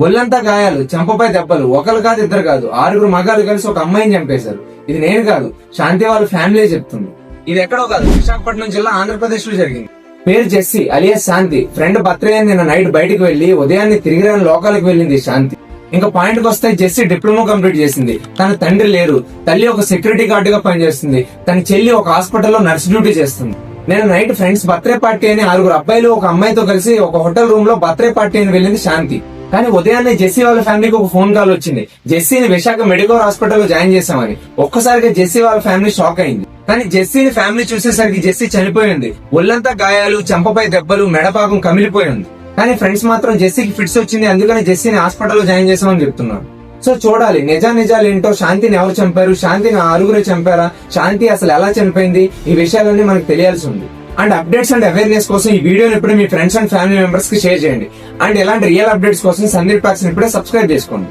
ఒళ్ళంతా గాయాలు, చెంపపై దెబ్బలు, ఒకరు కాదు ఇద్దరు కాదు 6 మగాళ్ళు కలిసి ఒక అమ్మాయిని చంపేశారు. ఇది నేను కాదు, శాంతి వాళ్ళ ఫ్యామిలీ చెప్తుంది. ఇది ఎక్కడో కాదు, విశాఖపట్నం జిల్లా ఆంధ్రప్రదేశ్ లో జరిగింది. పేరు జెస్సీ అలియాస్ శాంతి. ఫ్రెండ్ బర్త్డే అని నిన్న నైట్ బయటకు వెళ్లి ఉదయాన్నే తిరిగి రాని లోకాలకు వెళ్ళింది శాంతి. ఇంకా పాయింట్ కి వస్తే జెస్సీ డిప్లొమా కంప్లీట్ చేసింది. తన తండ్రి లేరు, తల్లి ఒక సెక్యూరిటీ గార్డ్ గా పనిచేస్తుంది. తన చెల్లి ఒక హాస్పిటల్లో నర్స్ డ్యూటీ చేస్తుంది. నేను నైట్ ఫ్రెండ్స్ బర్త్డే పార్టీ అని 6 అబ్బాయిలు ఒక అమ్మాయితో కలిసి ఒక హోటల్ రూమ్ లో బర్త్డే పార్టీ అని వెళ్ళింది శాంతి. కానీ ఉదయాన్నే జెస్సీ వాళ్ళ ఫ్యామిలీకి ఒక ఫోన్ కాల్ వచ్చింది, జెస్సీని విశాఖ మెడికల్ హాస్పిటల్లో జాయిన్ చేశామని. ఒక్కసారిగా జెస్సీ వాళ్ళ ఫ్యామిలీ షాక్ అయింది. కానీ జెస్సీని ఫ్యామిలీ చూసేసరికి జెస్సీ చనిపోయింది. ఒళ్ళంతా గాయాలు, చెంపపై దెబ్బలు, మెడపాకం కమిలిపోయింది. కానీ ఫ్రెండ్స్ మాత్రం జెస్సీకి ఫిట్స్ వచ్చింది, అందుకని జెస్సీని హాస్పిటల్లో జాయిన్ చేశామని చెప్తున్నారు. సో చూడాలి నిజాలు ఏంటో, శాంతిని ఎవరు చంపారు, శాంతిని 6 చంపారా, శాంతి అసలు ఎలా చనిపోయింది, ఈ విషయాలన్నీ మనకు తెలియాల్సి ఉంది. అండ్ అప్డేట్స్ అండ్ అవేర్నెస్ కోసం ఈ వీడియోని ఇప్పుడే మీ ఫ్రెండ్స్ అండ్ ఫ్యామిలీ మెంబర్స్ కి షేర్ చేయండి. అండ్ ఇలాంటి రియల్ అప్డేట్స్ కోసం సందీప్ టాక్స్ ఇప్పుడే సబ్స్క్రైబ్ చేసుకోండి.